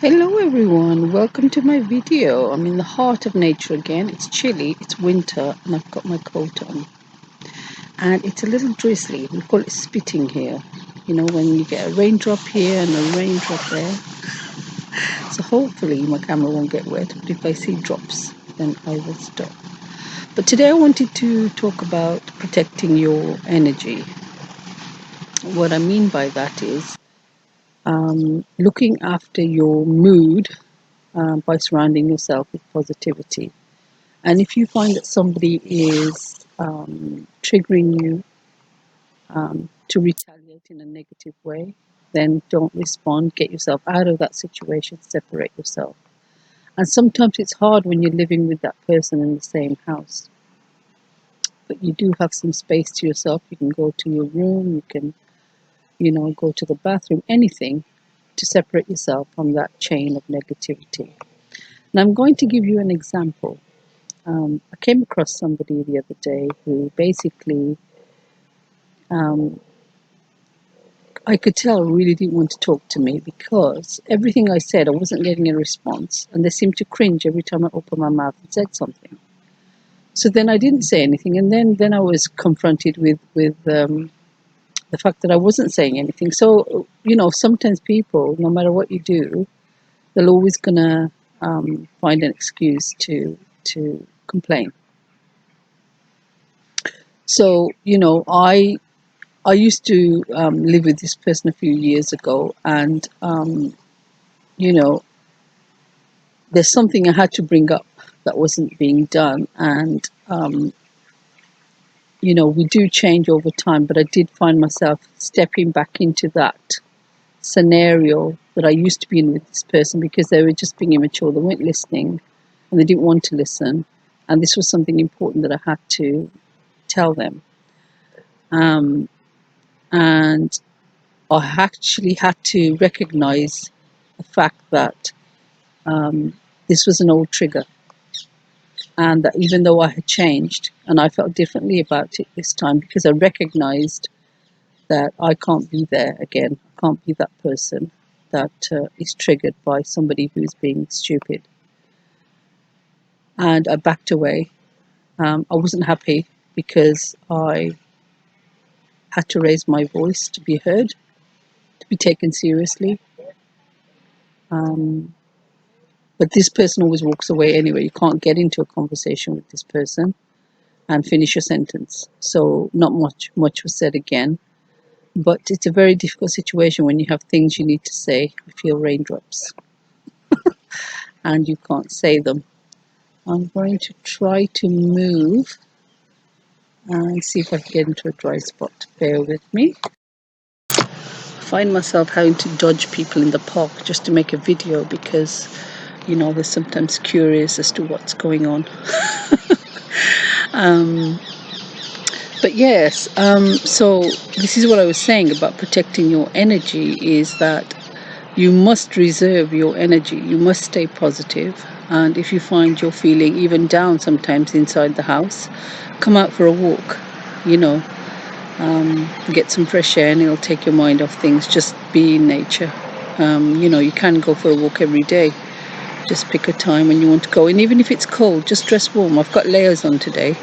Hello everyone, welcome to my video. I'm in the heart of nature again. It's chilly, it's winter, and I've got my coat on. And it's a little drizzly. We call it spitting here. You know, when you get a raindrop here and a raindrop there. So hopefully my camera won't get wet, but if I see drops, then I will stop. But today I wanted to talk about protecting your energy. What I mean by that is looking after your mood by surrounding yourself with positivity. And if you find that somebody is triggering you to retaliate in a negative way, then don't respond. Get yourself out of that situation, separate yourself. And sometimes it's hard when you're living with that person in the same house. But you do have some space to yourself. You can go to your room, you can, go to the bathroom, anything to separate yourself from that chain of negativity. And I'm going to give you an example. I came across somebody the other day who basically, I could tell really didn't want to talk to me because everything I said, I wasn't getting a response, and they seemed to cringe every time I opened my mouth and said something. So then I didn't say anything, and then I was confronted with the fact that I wasn't saying anything. So sometimes people, no matter what you do, they're always gonna find an excuse to complain. So I used to live with this person a few years ago, and you know, there's something I had to bring up that wasn't being done, and we do change over time, but I did find myself stepping back into that scenario that I used to be in with this person because they were just being immature. They weren't listening, and they didn't want to listen, and this was something important that I had to tell them. And I actually had to recognize the fact that this was an old trigger, and that even though I had changed and I felt differently about it this time because I recognized that I can't be there again, I can't be that person that is triggered by somebody who's being stupid. And I backed away. I wasn't happy because I had to raise my voice to be heard, to be taken seriously. But this person always walks away anyway. You can't get into a conversation with this person and finish your sentence. So not much was said again. But it's a very difficult situation when you have things you need to say. You feel raindrops and you can't say them. I'm going to try to move and see if I can get into a dry spot. Bear with me. I find myself having to dodge people in the park just to make a video because, they're sometimes curious as to what's going on. But yes, so this is what I was saying about protecting your energy, is that you must reserve your energy. You must stay positive. And if you find you're feeling even down sometimes inside the house, come out for a walk, get some fresh air and it'll take your mind off things. Just be in nature. You can go for a walk every day. Just pick a time when you want to go. And even if it's cold, just dress warm. I've got layers on today.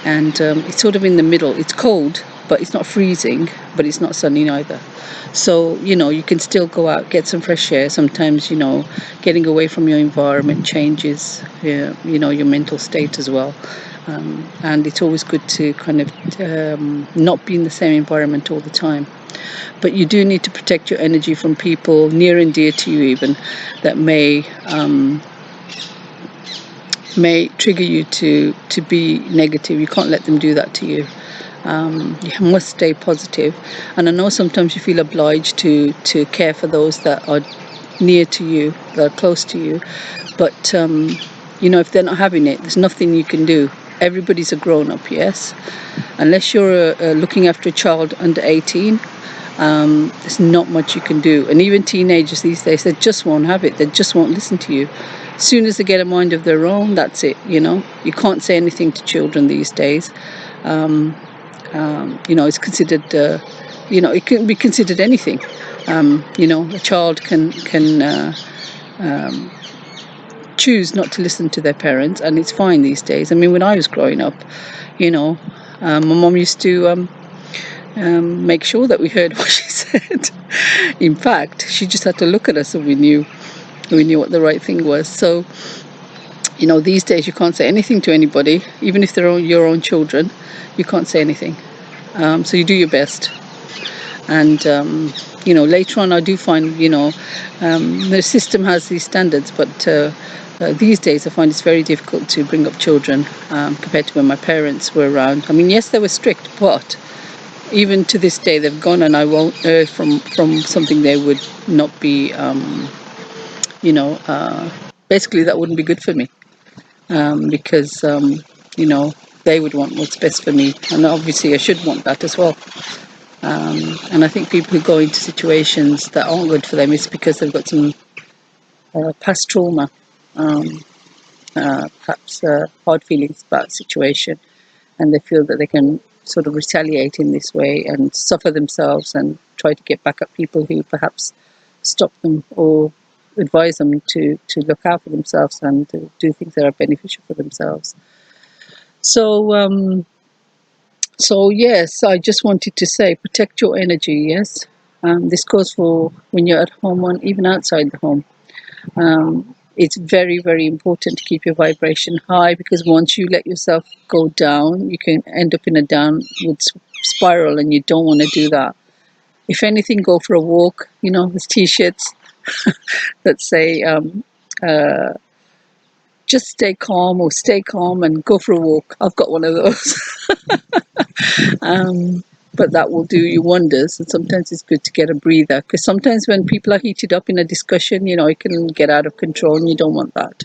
And it's sort of in the middle. It's cold, but it's not freezing, but it's not sunny either. So, you can still go out, get some fresh air. Sometimes, getting away from your environment changes, your mental state as well. And it's always good to kind of not be in the same environment all the time. But you do need to protect your energy from people near and dear to you even that may trigger you to be negative. You can't let them do that to you. You must stay positive. And I know sometimes you feel obliged to care for those that are near to you, that are close to you. But, if they're not having it, there's nothing you can do. Everybody's a grown-up, yes? Unless you're looking after a child under 18, there's not much you can do. And even teenagers these days, they just won't have it. They just won't listen to you. As soon as they get a mind of their own, that's it. You can't say anything to children these days. It's considered, it can be considered anything. A child can choose not to listen to their parents, and it's fine these days. I mean, when I was growing up, my mom used to make sure that we heard what she said. In fact, she just had to look at us and we knew what the right thing was. So, these days you can't say anything to anybody, even if they're your own children. You can't say anything. So you do your best. And later on I do find the system has these standards, but these days I find it's very difficult to bring up children compared to when my parents were around. I mean, yes, they were strict, but even to this day they've gone, and I won't err from something they would not be basically that wouldn't be good for me, because they would want what's best for me, and obviously I should want that as well. And I think people who go into situations that aren't good for them is because they've got some past trauma, perhaps hard feelings about the situation, and they feel that they can sort of retaliate in this way and suffer themselves and try to get back at people who perhaps stop them or advise them to look out for themselves and to do things that are beneficial for themselves. So yes, I just wanted to say, protect your energy. Yes, this goes for when you're at home and even outside the home. It's very, very important to keep your vibration high, because once you let yourself go down, you can end up in a downward spiral, and you don't want to do that. If anything, go for a walk. There's t-shirts that say just stay calm, or stay calm and go for a walk. I've got one of those. But that will do you wonders. And sometimes it's good to get a breather, because sometimes when people are heated up in a discussion, it can get out of control, and you don't want that.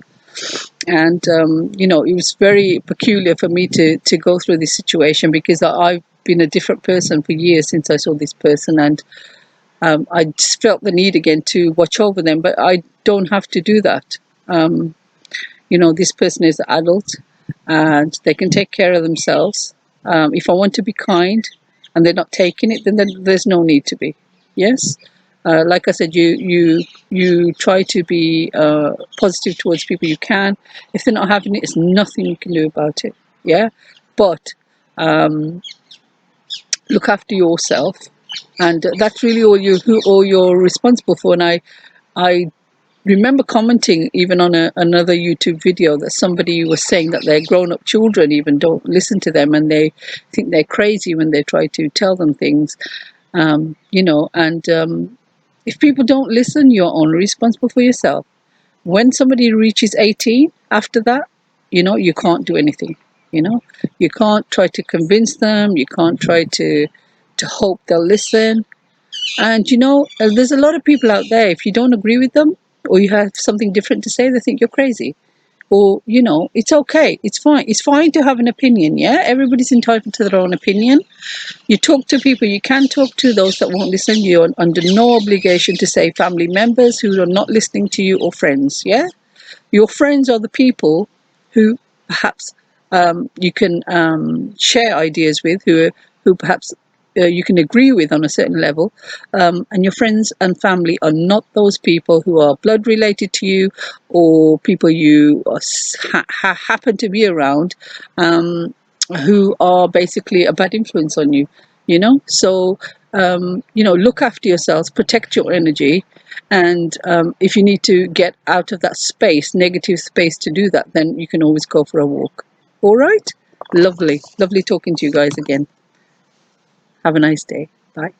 And it was very peculiar for me to go through this situation, because I've been a different person for years since I saw this person, and I just felt the need again to watch over them, but I don't have to do that. This person is an adult, and they can take care of themselves. If I want to be kind and they're not taking it, then there's no need to be. Yes, like I said, you try to be positive towards people you can. If they're not having it, there's nothing you can do about it. Yeah, but look after yourself, and that's really all you're responsible for. And I remember commenting even on another YouTube video that somebody was saying that their grown-up children even don't listen to them, and they think they're crazy when they try to tell them things. If people don't listen, you're only responsible for yourself. When somebody reaches 18, after that, you can't do anything. You can't try to convince them. You can't try to hope they'll listen. And there's a lot of people out there, if you don't agree with them or you have something different to say, they think you're crazy. Or, it's okay. It's fine. It's fine to have an opinion, yeah? Everybody's entitled to their own opinion. You talk to people you can talk to. Those that won't listen, you're under no obligation to say family members who are not listening to you, or friends, yeah? Your friends are the people who perhaps you can share ideas with, who perhaps you can agree with on a certain level, and your friends and family are not those people who are blood related to you, or people you happen to be around, who are basically a bad influence on you. So look after yourselves, protect your energy, and if you need to get out of that negative space to do that, then you can always go for a walk. All right, lovely talking to you guys again. Have a nice day. Bye.